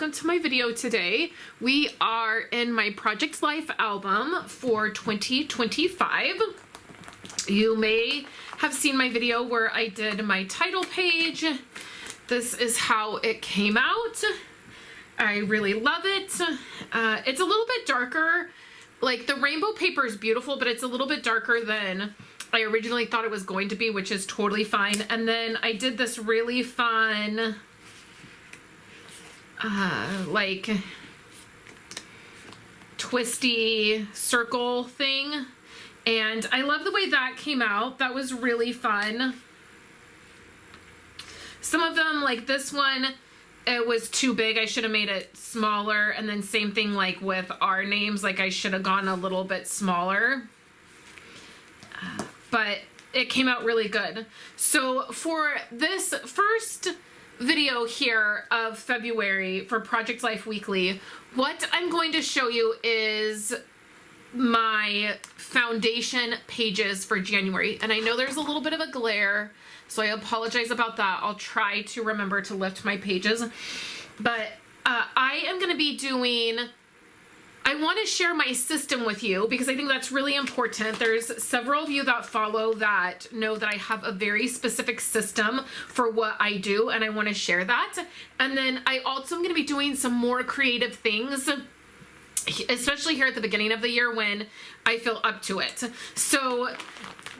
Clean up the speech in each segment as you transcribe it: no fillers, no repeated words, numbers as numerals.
welcome to my video today. We are in my Project Life album for 2025. You may have seen my video where I did my title page. This is how it came out. I really love it. It's a little bit darker. Like, the rainbow paper is beautiful, but it's a little bit darker than I originally thought it was going to be, which is totally fine. And then I did this really fun like twisty circle thing, and I love the way that came out. That was really fun. Some of them, like this one, it was too big. I should have made it smaller. And then same thing like with our names, like I should have gone a little bit smaller, but it came out really good. So for this first video here of February for Project Life Weekly, what I'm going to show you is my foundation pages for January. And I know there's a little bit of a glare, so I apologize about that. I'll try to remember to lift my pages. But I am going to be doing, I want to share my system with you because I think that's really important. There's several of you that follow that know that I have a very specific system for what I do, and I want to share that. And then I also am going to be doing some more creative things, especially here at the beginning of the year when I feel up to it. So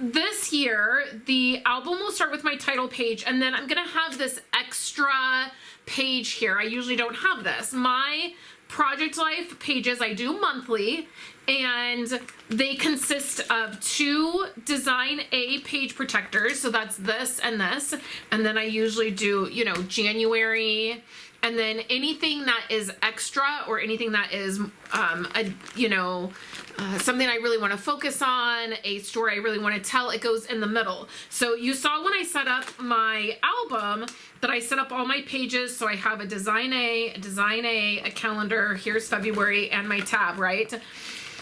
this year, the album will start with my title page, and then I'm going to have this extra page here. I usually don't have this. My Project Life pages I do monthly, and they consist of 2 Design A page protectors. So that's this. And then I usually do, you know, January, and then anything that is extra or anything that is, something I really want to focus on, a story I really want to tell, it goes in the middle. So you saw when I set up my album that I set up all my pages. So I have a Design A, a calendar, here's February, and my tab, right?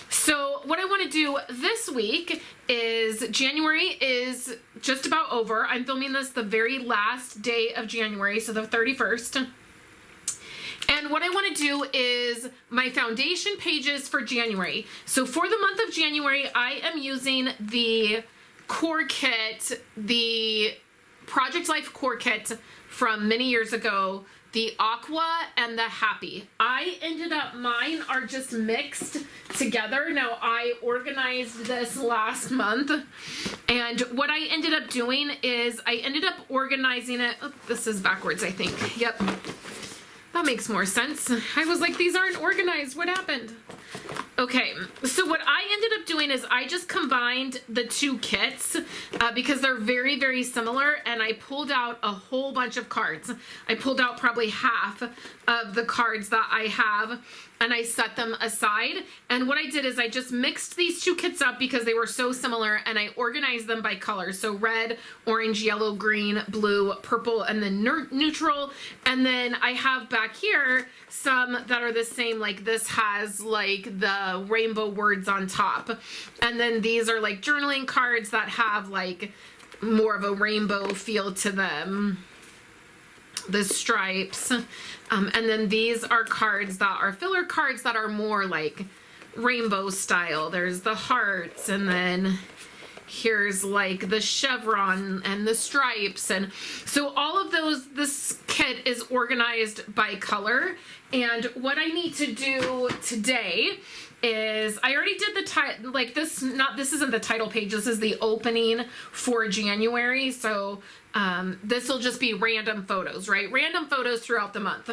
So what I want to do this week is, January is just about over. I'm filming this the very last day of January, so the 31st. And what I want to do is my foundation pages for January. So for the month of January, I am using the core kit, the Project Life core kit from many years ago, the Aqua and the Happy. I ended up, mine are just mixed together. Now, I organized this last month, and what I ended up doing is I ended up organizing it. Oh, this is backwards, I think. Yep. That makes more sense. I was like, these aren't organized. What happened? Okay, so what I ended up doing is I just combined the 2 kits because they're very, very similar, and I pulled out a whole bunch of cards. I pulled out probably half of the cards that I have, and I set them aside. And what I did is I just mixed these 2 kits up because they were so similar, and I organized them by color. So red, orange, yellow, green, blue, purple, and then neutral. And then I have back here some that are the same, like this has like the rainbow words on top. And then these are like journaling cards that have like more of a rainbow feel to them, the stripes. And then these are cards that are filler cards that are more like rainbow style. There's the hearts, and then here's like the chevron and the stripes. And so all of those, this kit is organized by color. And what I need to do today is, I already did the title, like this isn't the title page, this is the opening for January. So this will just be random photos, right? Random photos throughout the month.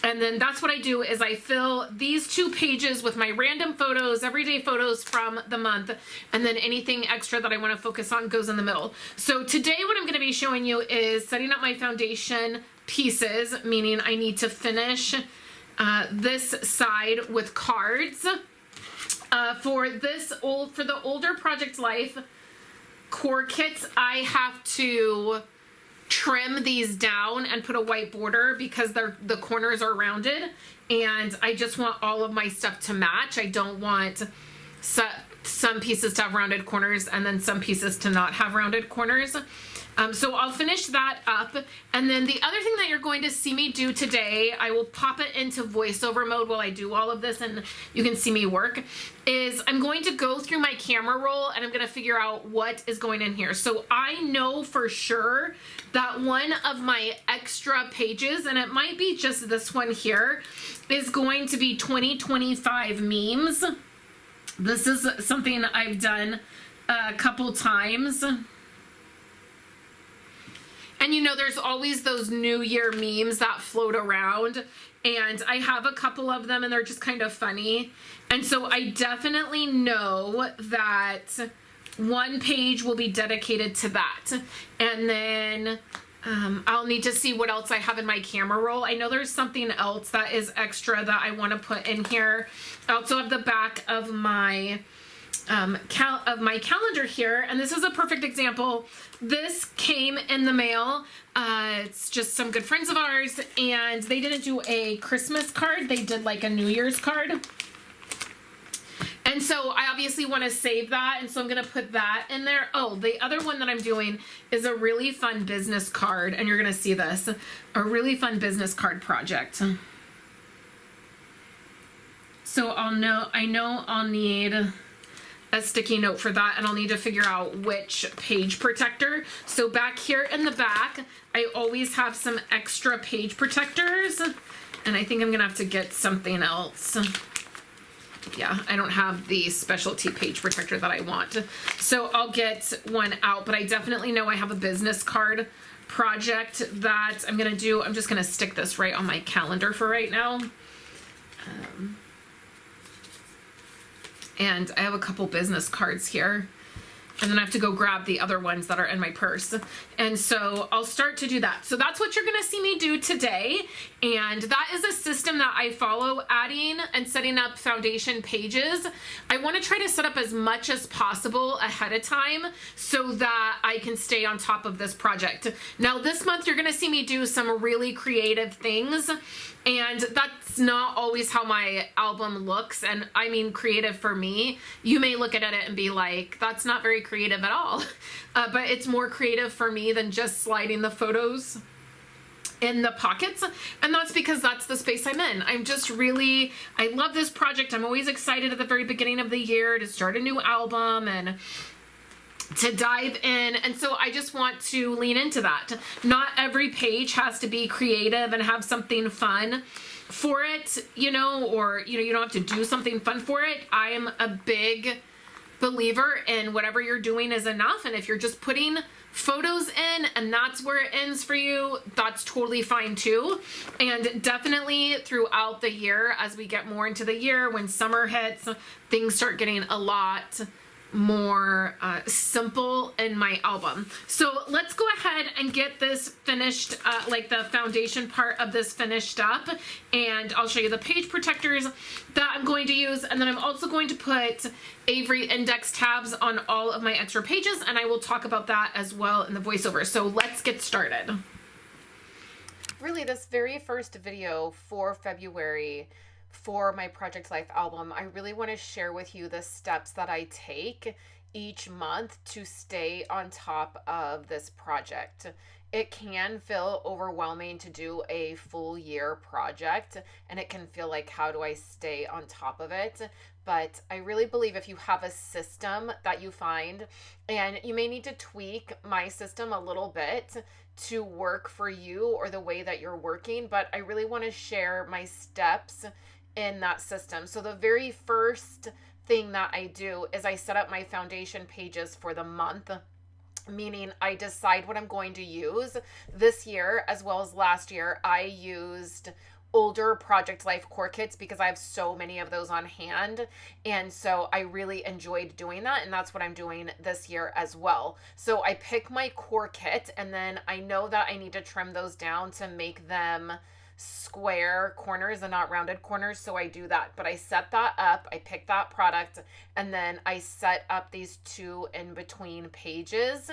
And then that's what I do is I fill these 2 pages with my random photos, everyday photos from the month, and then anything extra that I want to focus on goes in the middle. So today what I'm going to be showing you is setting up my foundation pieces, meaning I need to finish this side with cards. For the older Project Life core kits, I have to trim these down and put a white border because the corners are rounded, and I just want all of my stuff to match. I don't want some pieces to have rounded corners and then some pieces to not have rounded corners. So I'll finish that up. And then the other thing that you're going to see me do today, I will pop it into voiceover mode while I do all of this and you can see me work, is I'm going to go through my camera roll and I'm going to figure out what is going in here. So I know for sure that one of my extra pages, and it might be just this one here, is going to be 2025 memes. This is something I've done a couple times. And you know, there's always those New Year memes that float around, and I have a couple of them and they're just kind of funny. And so I definitely know that one page will be dedicated to that. And then I'll need to see what else I have in my camera roll. I know there's something else that is extra that I want to put in here. I also have the back of my calendar here, and this is a perfect example. This came in the mail. It's just some good friends of ours, and they didn't do a Christmas card. They did like a New Year's card. And so I obviously want to save that, and so I'm going to put that in there. Oh, the other one that I'm doing is a really fun business card, and you're going to see this. A really fun business card project. So I know I'll need a sticky note for that, and I'll need to figure out which page protector. So back here in the back, I always have some extra page protectors, and I think I'm gonna have to get something else. Yeah, I don't have the specialty page protector that I want. So I'll get one out, but I definitely know I have a business card project that I'm gonna do. I'm just gonna stick this right on my calendar for right now. And I have a couple business cards here. And then I have to go grab the other ones that are in my purse. And so I'll start to do that. So that's what you're gonna see me do today. And that is a system that I follow, adding and setting up foundation pages. I wanna try to set up as much as possible ahead of time so that I can stay on top of this project. Now this month, you're gonna see me do some really creative things. And that's not always how my album looks. And I mean creative for me. You may look at it and be like, that's not very creative at all. But it's more creative for me than just sliding the photos in the pockets. And that's because that's the space I'm in. I'm just really, I love this project. I'm always excited at the very beginning of the year to start a new album and to dive in. And so I just want to lean into that. Not every page has to be creative and have something fun for it, you know, or, you know, you don't have to do something fun for it. I am a big believer in whatever you're doing is enough. And if you're just putting photos in and that's where it ends for you, that's totally fine too. And definitely throughout the year, as we get more into the year, when summer hits, things start getting a lot more simple in my album. So let's go ahead and get this finished, like the foundation part of this finished up, and I'll show you the page protectors that I'm going to use, and then I'm also going to put Avery index tabs on all of my extra pages, and I will talk about that as well in the voiceover. So let's get started. Really, this very first video for February for my Project Life album, I really want to share with you the steps that I take each month to stay on top of this project. It can feel overwhelming to do a full year project, and it can feel like, how do I stay on top of it? But I really believe if you have a system that you find, and you may need to tweak my system a little bit to work for you or the way that you're working, but I really want to share my steps in that system. So the very first thing that I do is I set up my foundation pages for the month, meaning I decide what I'm going to use. This year, as well as last year, I used older Project Life core kits because I have so many of those on hand. And so I really enjoyed doing that. And that's what I'm doing this year as well. So I pick my core kit, and then I know that I need to trim those down to make them square corners and not rounded corners, so I do that. But I set that up, I pick that product, and then I set up these two in between pages.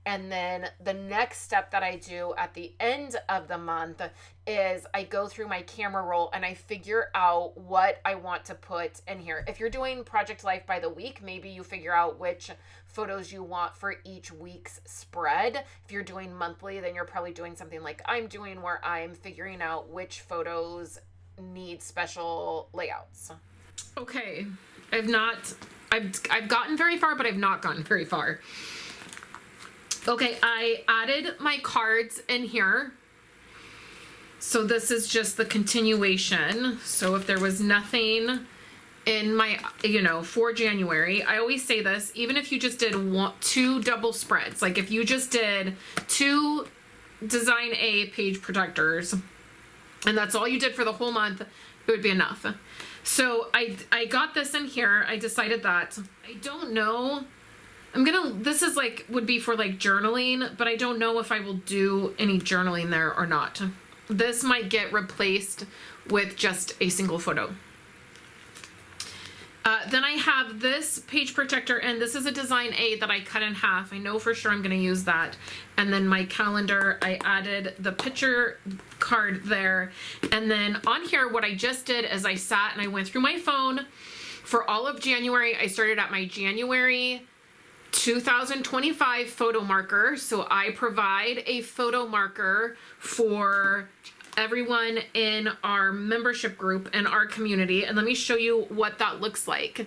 And then the next step that I do at the end of the month is I go through my camera roll and I figure out what I want to put in here. If you're doing Project Life by the week, maybe you figure out which photos you want for each week's spread. If you're doing monthly, then you're probably doing something like I'm doing, where I'm figuring out which photos need special layouts. Okay, I've gotten very far, but I've not gotten very far. Okay, I added my cards in here. So this is just the continuation. So if there was nothing in my, for January, I always say this, even if you just did two double spreads, like if you just did 2 Design A page protectors, and that's all you did for the whole month, it would be enough. So I got this in here. I decided that, I don't know, this is like, would be for like journaling, but I don't know if I will do any journaling there or not. This might get replaced with just a single photo. Then I have this page protector, and this is a Design A that I cut in half. I know for sure I'm going to use that. And then my calendar, I added the picture card there. And then on here, what I just did is I sat and I went through my phone for all of January. I started at my January 2025 photo marker. So I provide a photo marker for everyone in our membership group and our community. And let me show you what that looks like.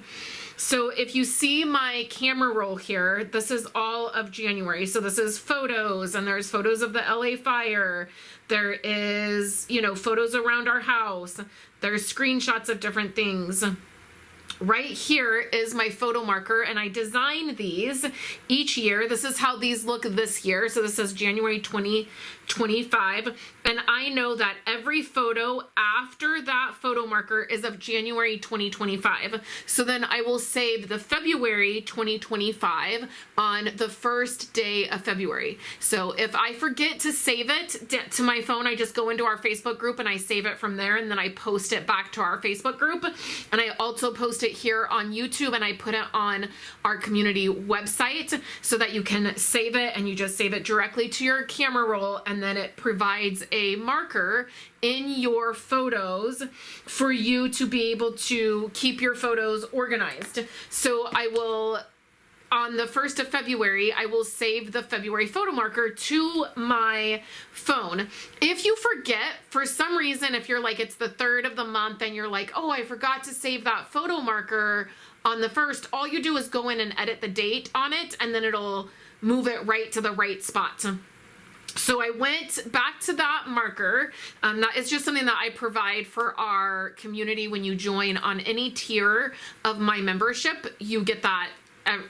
So if you see my camera roll here, this is all of January. So this is photos, and there's photos of the LA fire. There is, photos around our house. There's screenshots of different things. Right here is my photo marker, and I design these each year. This is how these look this year. So this is January 2025. And I know that every photo after that photo marker is of January 2025. So then I will save the February 2025 on the first day of February. So if I forget to save it to my phone, I just go into our Facebook group and I save it from there, and then I post it back to our Facebook group. And I also post it here on YouTube, and I put it on our community website so that you can save it, and you just save it directly to your camera roll, and then it provides a marker in your photos for you to be able to keep your photos organized. So I will, on the 1st of February, I will save the February photo marker to my phone. If you forget, for some reason, if you're like, it's the 3rd of the month and you're like, oh, I forgot to save that photo marker on the 1st, all you do is go in and edit the date on it, and then it'll move it right to the right spot. So I went back to that marker. That is just something that I provide for our community. When you join on any tier of my membership, you get that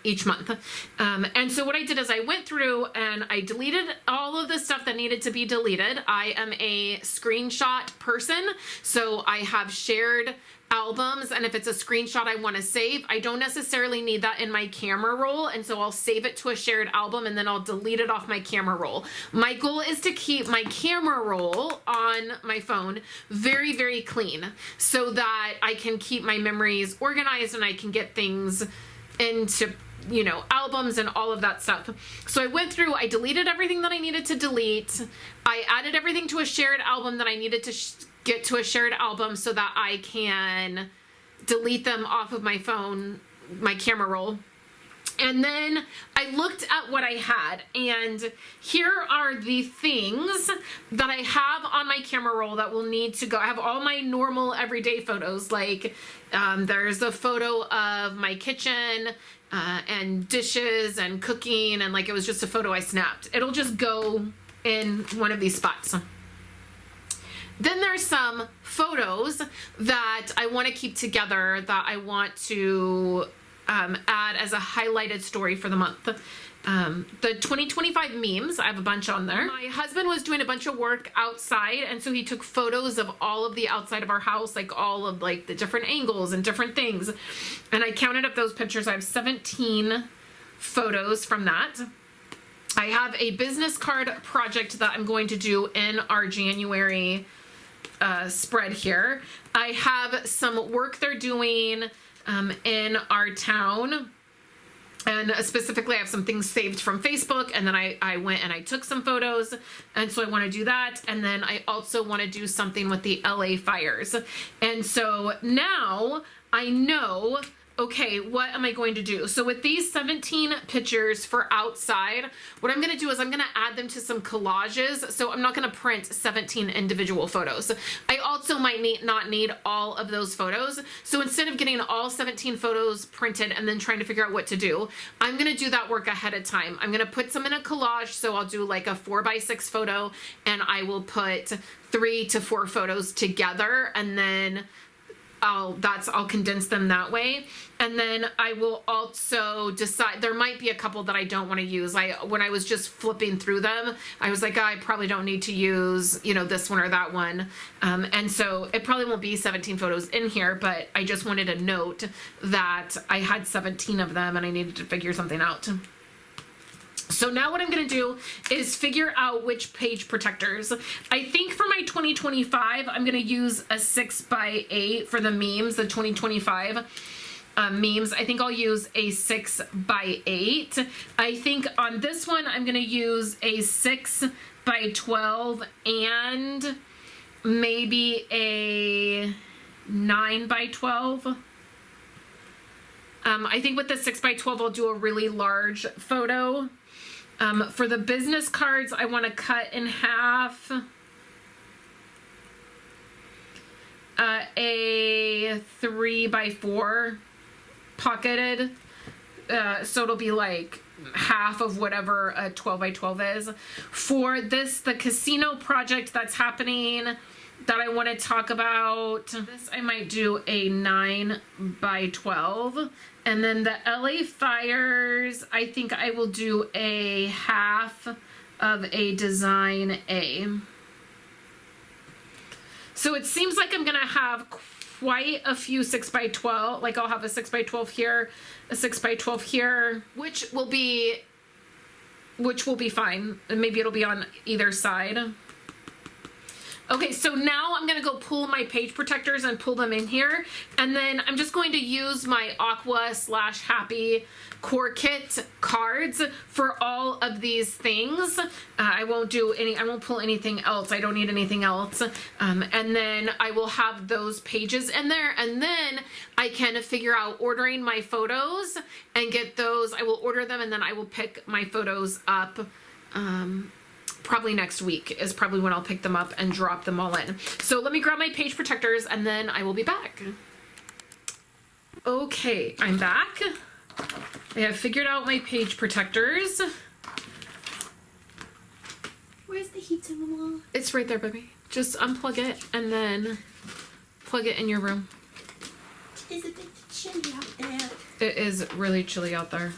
each month. And so what I did is I went through and I deleted all of the stuff that needed to be deleted. I am a screenshot person, so I have shared albums, and if it's a screenshot I want to save, I don't necessarily need that in my camera roll, and so I'll save it to a shared album, and then I'll delete it off my camera roll. My goal is to keep my camera roll on my phone very, very clean, so that I can keep my memories organized and I can get things into, albums and all of that stuff. So I went through, I deleted everything that I needed to delete. I added everything to a shared album that I needed to get to a shared album so that I can delete them off of my phone, my camera roll. And then I looked at what I had, and here are the things that I have on my camera roll that will need to go. I have all my normal everyday photos, like there's a photo of my kitchen and dishes and cooking, and like it was just a photo I snapped. It'll just go in one of these spots. Then there's some photos that I want to keep together that I want to add as a highlighted story for the month. The 2025 memes, I have a bunch on there. My husband was doing a bunch of work outside, and so he took photos of all of the outside of our house, like all of like the different angles and different things. And I counted up those pictures. I have 17 photos from that. I have a business card project that I'm going to do in our January spread here. I have some work they're doing in our town And specifically, I have some things saved from Facebook, and then I went and I took some photos, and so I want to do that. And then I also want to do something with the LA fires. And so now I know, okay, what am I going to do? So with these 17 pictures for outside, what I'm going to do is I'm going to add them to some collages. So I'm not going to print 17 individual photos. I also might not need all of those photos. So instead of getting all 17 photos printed and then trying to figure out what to do, I'm going to do that work ahead of time. I'm going to put some in a collage. So I'll do like a 4x6 photo, and I will put 3 to 4 photos together, and then I'll condense them that way. And then I will also decide, there might be a couple that I don't want to use. When I was just flipping through them, I was like, I probably don't need to use, this one or that one. And so it probably won't be 17 photos in here, but I just wanted to note that I had 17 of them and I needed to figure something out. So now what I'm going to do is figure out which page protectors. I think for my 2025, I'm going to use a 6x8 for the memes, the 2025 memes. I think I'll use a 6x8. I think on this one, I'm going to use a 6x12 and maybe a 9x12. I think with the 6x12, I'll do a really large photo. For the business cards, I want to cut in half a 3x4 pocketed. So it'll be like half of whatever a 12x12 is. For this, the casino project that's happening that I want to talk about, this I might do a 9x12. And then the LA fires, I think I will do a half of a design A. So it seems like I'm going to have quite a few 6x12. Like I'll have a 6x12 here, a 6x12 here, which will be fine. And maybe it'll be on either side. Okay, so now I'm going to go pull my page protectors and pull them in here. And then I'm just going to use my Aqua/Happy Core Kit cards for all of these things. I won't pull anything else. I don't need anything else. And then I will have those pages in there. And then I can figure out ordering my photos and get those. I will order them and then I will pick my photos up. Probably next week is probably when I'll pick them up and drop them all in. So let me grab my page protectors and then I will be back. Okay, I'm back. I have figured out my page protectors. Where's the heat on the wall? It's right there, baby. Just unplug it and then plug it in your room. It is a bit chilly out there. It is really chilly out there.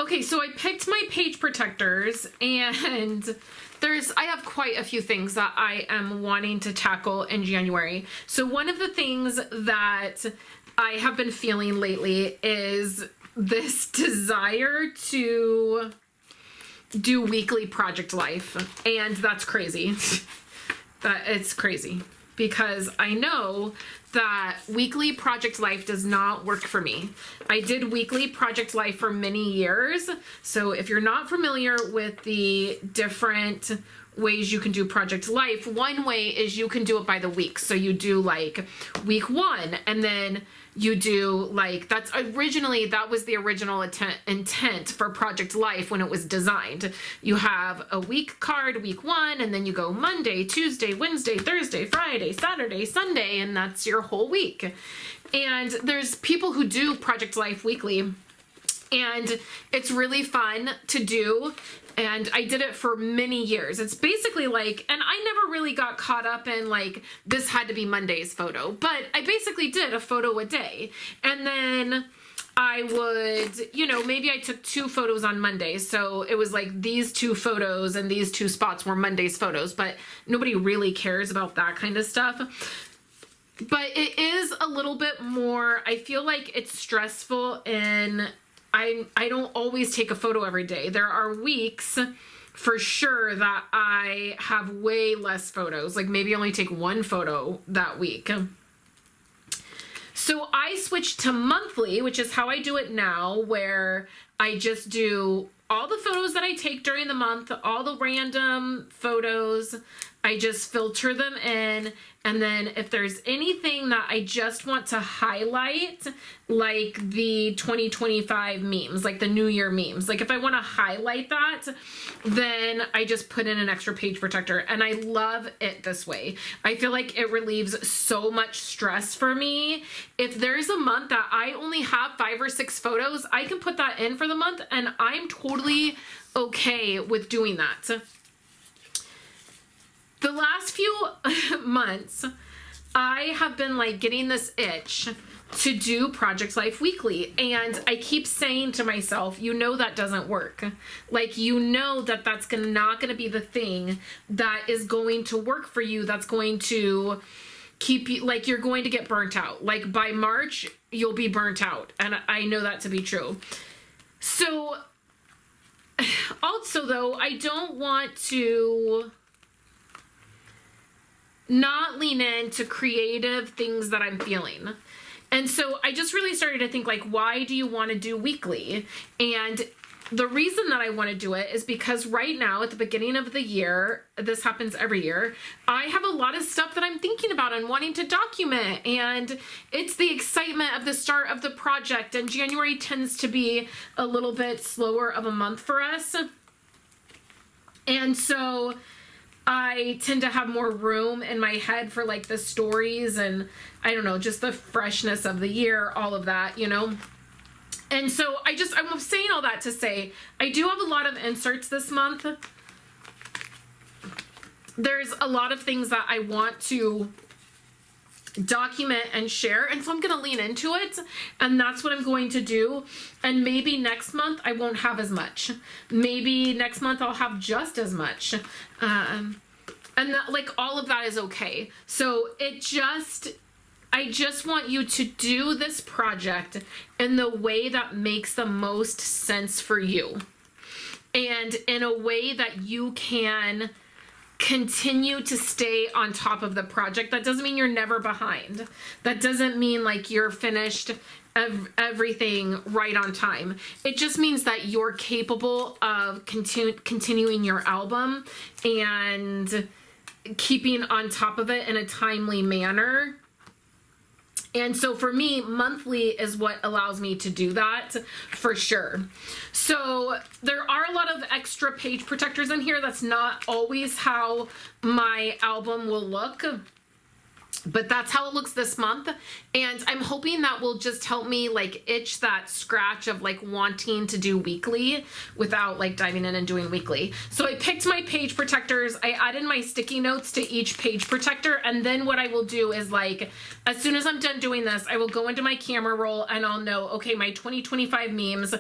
Okay, so I picked my page protectors and I have quite a few things that I am wanting to tackle in January. So one of the things that I have been feeling lately is this desire to do weekly project life. And that's crazy. It's crazy because I know that weekly project life does not work for me. I did weekly project life for many years. So if you're not familiar with the different ways you can do project life, one way is you can do it by the week. So you do like week 1 and then you do like, that was the original intent for project life when it was designed. You have a week card, week 1, and then you go Monday, Tuesday, Wednesday, Thursday, Friday, Saturday, Sunday, and that's your whole week. And there's people who do project life weekly, and it's really fun to do. And I did it for many years. It's basically like, and I never really got caught up in like, this had to be Monday's photo, but I basically did a photo a day. And then I would, maybe I took 2 photos on Monday. So it was like these 2 photos and these 2 spots were Monday's photos, but nobody really cares about that kind of stuff. But it is a little bit more, I feel like it's stressful and I don't always take a photo every day. There are weeks for sure that I have way less photos, like maybe only take one photo that week. So I switched to monthly, which is how I do it now, where I just do all the photos that I take during the month, all the random photos, I just filter them in. And then if there's anything that I just want to highlight, like the 2025 memes, like the New Year memes, like if I want to highlight that, then I just put in an extra page protector. And I love it this way. I feel like it relieves so much stress for me. If there's a month that I only have 5 or 6 photos, I can put that in for the month and I'm totally okay with doing that. The last few months, I have been like getting this itch to do Project Life Weekly. And I keep saying to myself, you know, that doesn't work. Like, you know, that that's not going to be the thing that is going to work for you. That's going to keep you, like, you're going to get burnt out. Like by March, you'll be burnt out. And I know that to be true. So also though, I don't want to not lean into creative things that I'm feeling. And so I just really started to think, like, why do you want to do weekly? And the reason that I want to do it is because right now at the beginning of the year, this happens every year, I have a lot of stuff that I'm thinking about and wanting to document. And it's the excitement of the start of the project. And January tends to be a little bit slower of a month for us. And so I tend to have more room in my head for like the stories and I don't know, just the freshness of the year, all of that, you know? And so I'm saying all that to say, I do have a lot of inserts this month. There's a lot of things that I want to document and share, and so I'm going to lean into it, and that's what I'm going to do. And maybe next month I won't have as much. Maybe next month I'll have just as much. And that, like, all of that is okay. So I just want you to do this project in the way that makes the most sense for you, and in a way that you can continue to stay on top of the project. That doesn't mean you're never behind. That doesn't mean like you're finished everything right on time. It just means that you're capable of continuing your album and keeping on top of it in a timely manner. And so for me, monthly is what allows me to do that for sure. So there are a lot of extra page protectors in here. That's not always how my album will look, but that's how it looks this month. And I'm hoping that will just help me like itch that scratch of like wanting to do weekly without like diving in and doing weekly. So I picked my page protectors. I added my sticky notes to each page protector. And then what I will do is, like, as soon as I'm done doing this, I will go into my camera roll and I'll know, okay, my 2025 memes,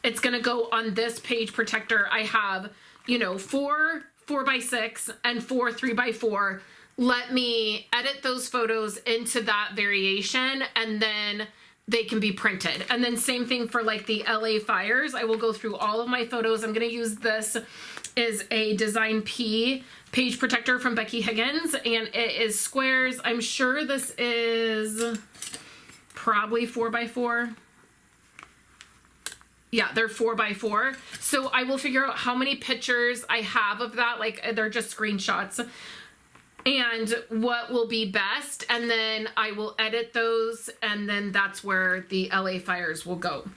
it's going to go on this page protector. I have, you know, 4 4x6 and 4 3x4. Let me edit those photos into that variation, and then they can be printed. And then same thing for like the LA fires. I will go through all of my photos. I'm going to use this as a Design P page protector from Becky Higgins, and it is squares. I'm sure this is probably 4x4. Yeah, they're 4x4. So I will figure out how many pictures I have of that. Like, they're just screenshots. And what will be best, and then I will edit those, and then that's where the LA fires will go.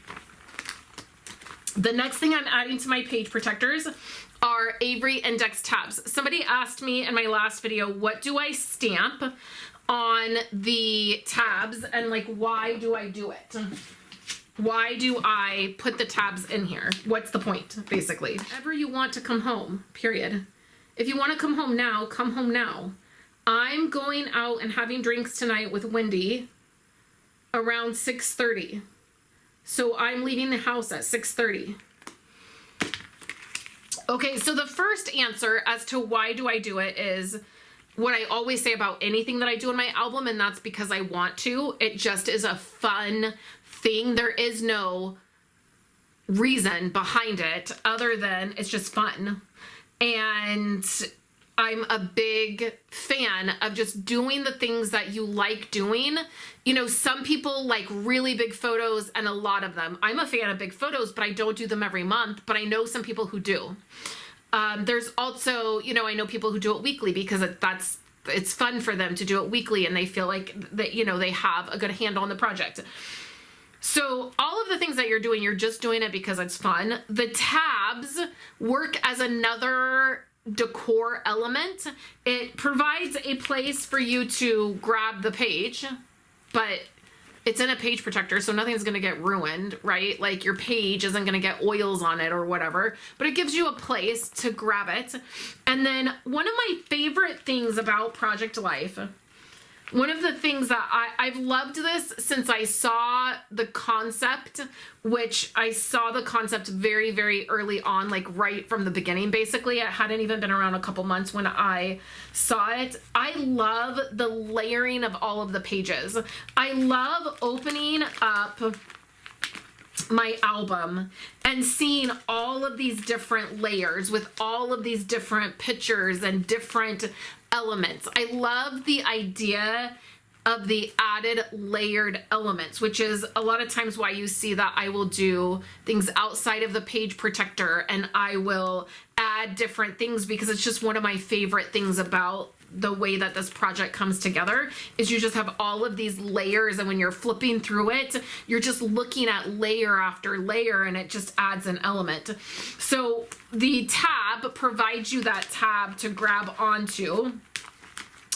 The next thing I'm adding to my page protectors are Avery index tabs. Somebody asked me in my last video, what do I stamp on the tabs, and like, why do I do it? Why do I put the tabs in here? What's the point, basically? Whenever you want to come home, period. If you want to come home now, come home now. I'm going out and having drinks tonight with Wendy around 6:30. So I'm leaving the house at 6:30. Okay, so the first answer as to why do I do it is what I always say about anything that I do in my album, and that's because I want to. It just is a fun thing. There is no reason behind it other than it's just fun. And I'm a big fan of just doing the things that you like doing. You know, some people like really big photos and a lot of them. I'm a fan of big photos, but I don't do them every month, but I know some people who do. There's also, you know, I know people who do it weekly because it's fun for them to do it weekly and they feel like that, you know, they have a good handle on the project. So all of the things that you're doing, you're just doing it because it's fun. The tabs work as another decor element. It provides a place for you to grab the page, but it's in a page protector, so nothing's going to get ruined, right? Like your page isn't going to get oils on it or whatever, but it gives you a place to grab it. And then one of my favorite things about Project Life, one of the things that I've loved this since I saw the concept, which I saw the concept very, very early on, like right from the beginning, basically. It hadn't even been around a couple months when I saw it. I love the layering of all of the pages. I love opening up my album and seeing all of these different layers with all of these different pictures and different elements. I love the idea of the added layered elements, which is a lot of times why you see that I will do things outside of the page protector and I will add different things because it's just one of my favorite things about the way that this project comes together is you just have all of these layers, and when you're flipping through it, you're just looking at layer after layer and it just adds an element. So the tab provides you that tab to grab onto.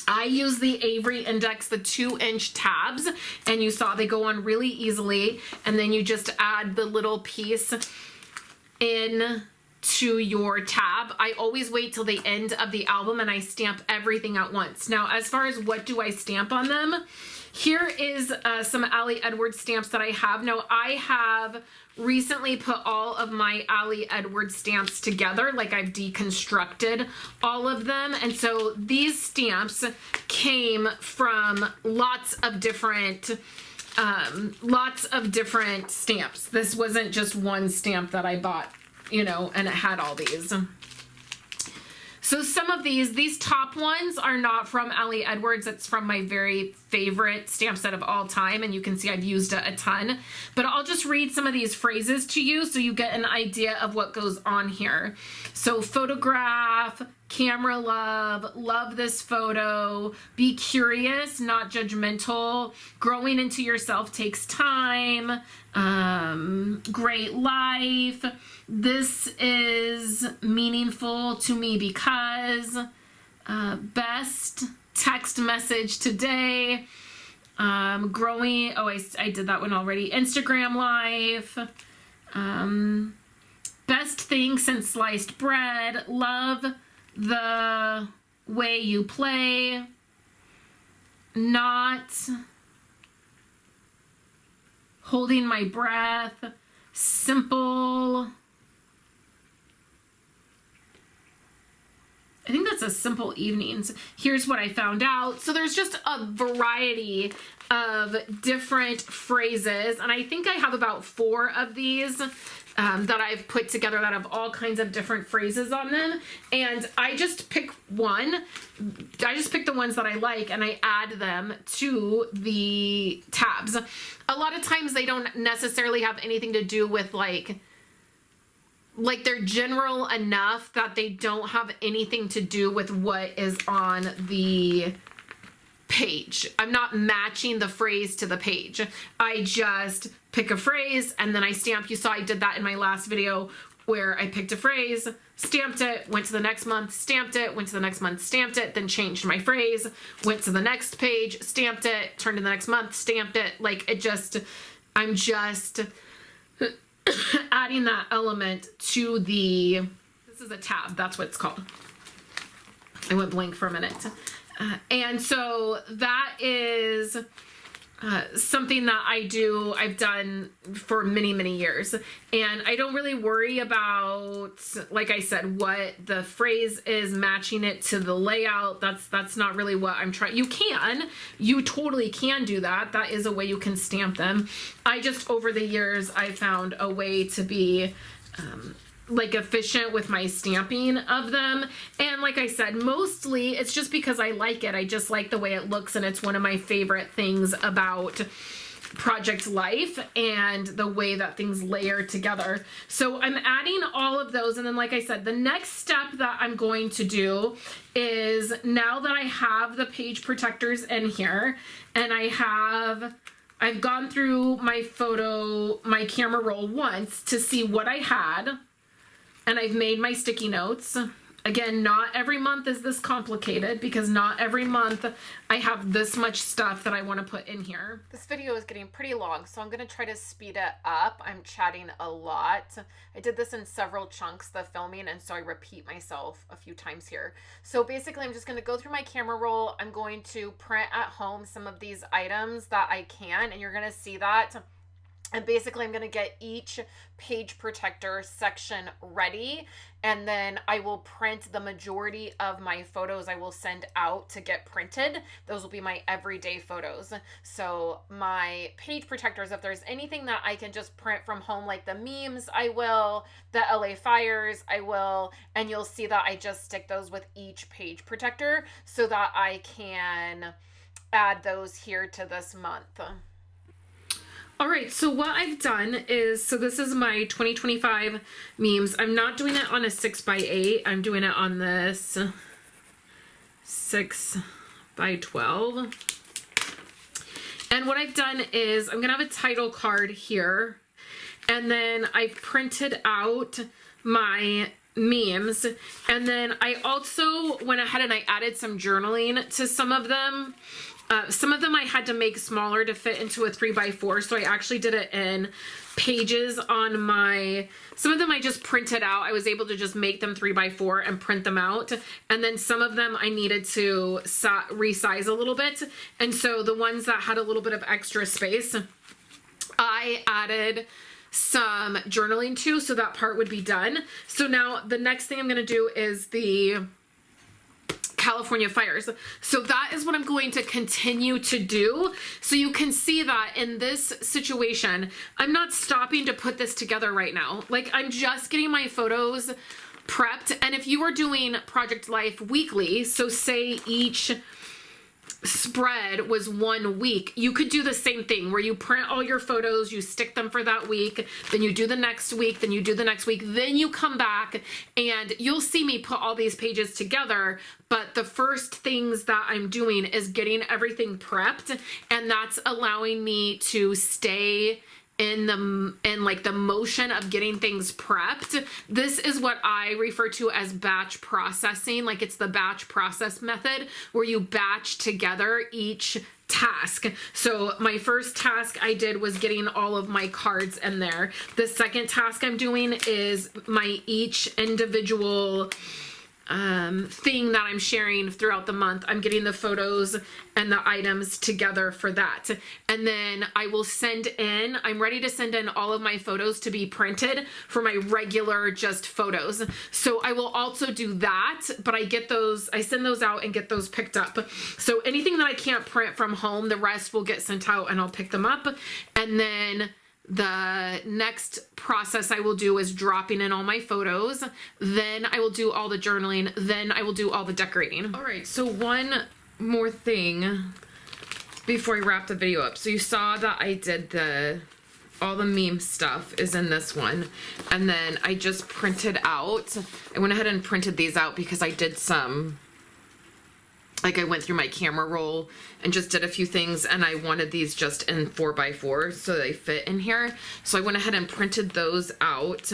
I use the Avery Index, the 2-inch tabs, and you saw they go on really easily, and then you just add the little piece in to your tab. I always wait till the end of the album and I stamp everything at once. Now, as far as what do I stamp on them, here is some Ali Edwards stamps that I have. Now, I have recently put all of my Ali Edwards stamps together, like I've deconstructed all of them. And so these stamps came from lots of different stamps. This wasn't just one stamp that I bought, you know, and it had all these. So some of these top ones are not from Ali Edwards. It's from my very favorite stamp set of all time, and you can see I've used it a ton. But I'll just read some of these phrases to you so you get an idea of what goes on here. So photograph, camera love, love this photo, be curious, not judgmental, growing into yourself takes time, great life, this is meaningful to me because, best text message today, growing, oh, I did that one already, Instagram life, best thing since sliced bread, love the way you play, not holding my breath, simple, I think that's a simple evenings. Here's what I found out. So there's just a variety of different phrases, and I think I have about 4 of these that I've put together that have all kinds of different phrases on them, and I just pick one. I just pick the ones that I like and I add them to the tabs. A lot of times they don't necessarily have anything to do with like they're general enough that they don't have anything to do with what is on the page. I'm not matching the phrase to the page. I just pick a phrase and then I stamp. You saw I did that in my last video where I picked a phrase, stamped it, went to the next month, stamped it, went to the next month, stamped it, then changed my phrase, went to the next page, stamped it, turned to the next month, stamped it. Like it just, I'm just adding that element to the, this is a tab, that's what it's called. I went blank for a minute. And so that is something that I've done for many, many years. And I don't really worry about, like I said, what the phrase is, matching it to the layout. That's not really what I'm trying. You totally can do that. That is a way you can stamp them. I just, over the years, I found a way to be like efficient with my stamping of them. And like I said, mostly it's just because I like it. I just like the way it looks, and it's one of my favorite things about Project Life and the way that things layer together. So I'm adding all of those, and then like I said, the next step that I'm going to do is, now that I have the page protectors in here, and I've gone through my camera roll once to see what I had, and I've made my sticky notes. Again, not every month is this complicated, because not every month I have this much stuff that I want to put in here. This video is getting pretty long, so I'm going to try to speed it up. I'm chatting a lot. I did this in several chunks, the filming, and so I repeat myself a few times here. So basically, I'm just going to go through my camera roll. I'm going to print at home some of these items that I can, and you're going to see that. And basically, I'm going to get each page protector section ready, and then I will print the majority of my photos I will send out to get printed. Those will be my everyday photos. So my page protectors, if there's anything that I can just print from home, like the memes, I will, the LA fires, I will, and you'll see that I just stick those with each page protector so that I can add those here to this month. All right, so what I've done is, so this is my 2025 memes. I'm not doing it on a 6x8. I'm doing it on this 6x12. And what I've done is, I'm gonna have a title card here, and then I printed out my memes, and then I also went ahead and I added some journaling to some of them. Some of them I had to make smaller to fit into a 3x4, so I actually did it in pages on my, some of them I just printed out. I was able to just make them 3x4 and print them out, and then some of them I needed to resize a little bit, and so the ones that had a little bit of extra space, I added some journaling to, so that part would be done. So now the next thing I'm going to do is the California fires. So that is what I'm going to continue to do. So you can see that in this situation, I'm not stopping to put this together right now. Like, I'm just getting my photos prepped. And if you are doing Project Life weekly, so say each spread was 1 week, you could do the same thing where you print all your photos, you stick them for that week, then you do the next week, then you do the next week, then you come back and you'll see me put all these pages together. But the first things that I'm doing is getting everything prepped, and that's allowing me to stay in the motion of getting things prepped. This is what I refer to as batch processing. Like, it's the batch process method where you batch together each task. So my first task I did was getting all of my cards in there. The second task I'm doing is my each individual thing that I'm sharing throughout the month. I'm getting the photos and the items together for that. And then I will I'm ready to send in all of my photos to be printed for my regular just photos. So I will also do that, but I send those out and get those picked up. So anything that I can't print from home, the rest will get sent out and I'll pick them up. And then the next process I will do is dropping in all my photos. Then I will do all the journaling. Then I will do all the decorating. All right, so one more thing before I wrap the video up. So you saw that I did all the meme stuff is in this one. And then I just printed out, I went ahead and printed these out because I did some, like, I went through my camera roll and just did a few things, and I wanted these just in 4x4 so they fit in here. So I went ahead and printed those out,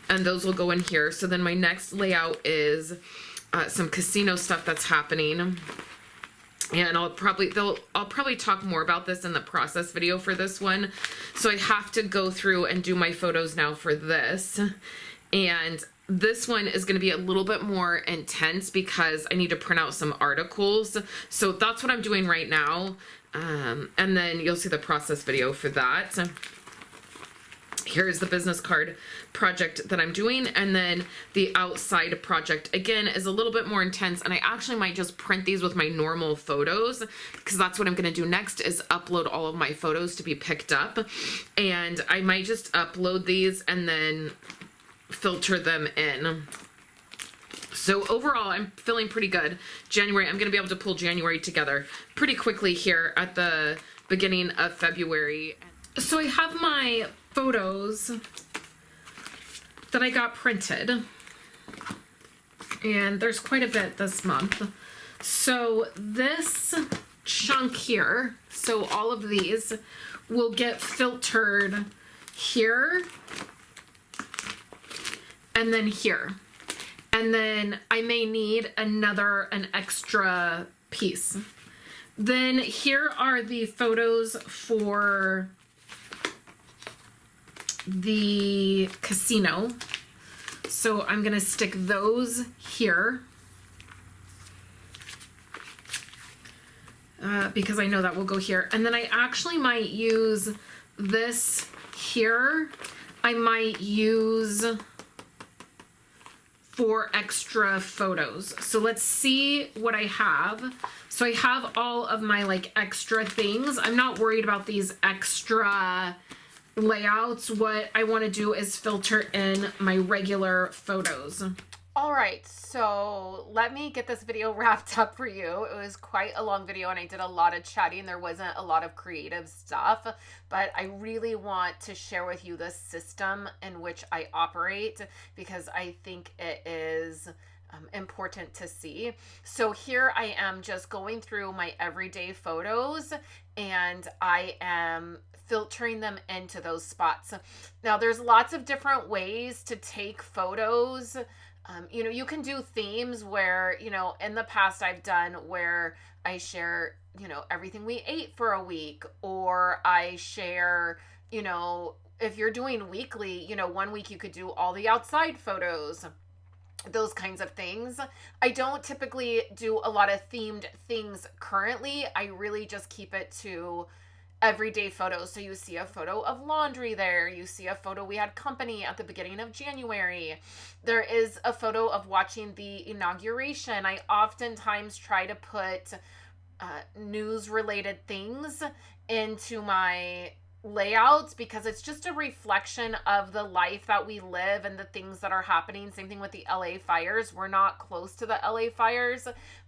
and those will go in here. So then my next layout is some casino stuff that's happening. And I'll probably talk more about this in the process video for this one. So I have to go through and do my photos now for this. And this one is going to be a little bit more intense because I need to print out some articles. So that's what I'm doing right now. And then you'll see the process video for that. Here's the business card project that I'm doing. And then the outside project, again, is a little bit more intense. And I actually might just print these with my normal photos, because that's what I'm going to do next, is upload all of my photos to be picked up. And I might just upload these and then filter them in. So overall, I'm feeling pretty good. January, I'm going to be able to pull January together pretty quickly here at the beginning of February. So I have my photos that I got printed, and there's quite a bit this month. So this chunk here, so all of these will get filtered here and then here. And then I may need an extra piece. Then here are the photos for the casino. So I'm gonna stick those here because I know that will go here. And then I actually might use this here. I might use for extra photos. So let's see what I have. So I have all of my like extra things. I'm not worried about these extra layouts. What I want to do is filter in my regular photos. All right, so let me get this video wrapped up for you. It was quite a long video and I did a lot of chatting. There wasn't a lot of creative stuff, but I really want to share with you the system in which I operate because I think it is important to see. So here I am just going through my everyday photos and I am filtering them into those spots. Now there's lots of different ways to take photos. You know, you can do themes where, you know, in the past I've done where I share, you know, everything we ate for a week, or I share, you know, if you're doing weekly, you know, one week you could do all the outside photos, those kinds of things. I don't typically do a lot of themed things currently. I really just keep it to everyday photos. So you see a photo of laundry there. You see a photo we had company at the beginning of January. There is a photo of watching the inauguration. I oftentimes try to put news related things into my layouts because it's just a reflection of the life that we live and the things that are happening. Same thing with the LA fires. We're not close to the LA fires,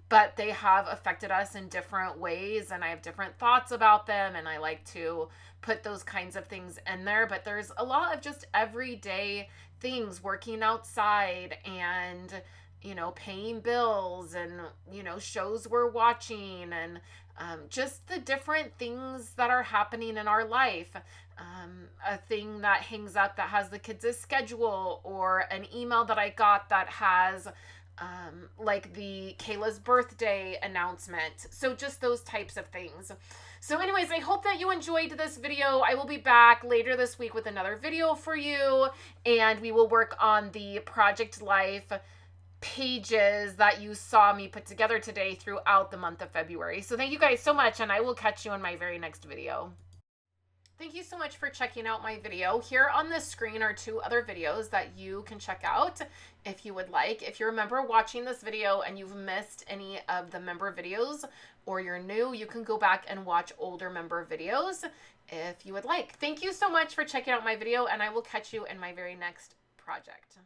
but they have affected us in different ways and I have different thoughts about them and I like to put those kinds of things in there. But there's a lot of just everyday things, working outside and, you know, paying bills and, you know, shows we're watching and just the different things that are happening in our life. A thing that hangs up that has the kids' schedule, or an email that I got that has like the Kayla's birthday announcement. So just those types of things. So anyways, I hope that you enjoyed this video. I will be back later this week with another video for you, and we will work on the Project Life pages that you saw me put together today throughout the month of February. So thank you guys so much, and I will catch you in my very next video. Thank you so much for checking out my video. Here on the screen are 2 other videos that you can check out if you would like. If you're a member watching this video and you've missed any of the member videos, or you're new, you can go back and watch older member videos if you would like. Thank you so much for checking out my video, and I will catch you in my very next project.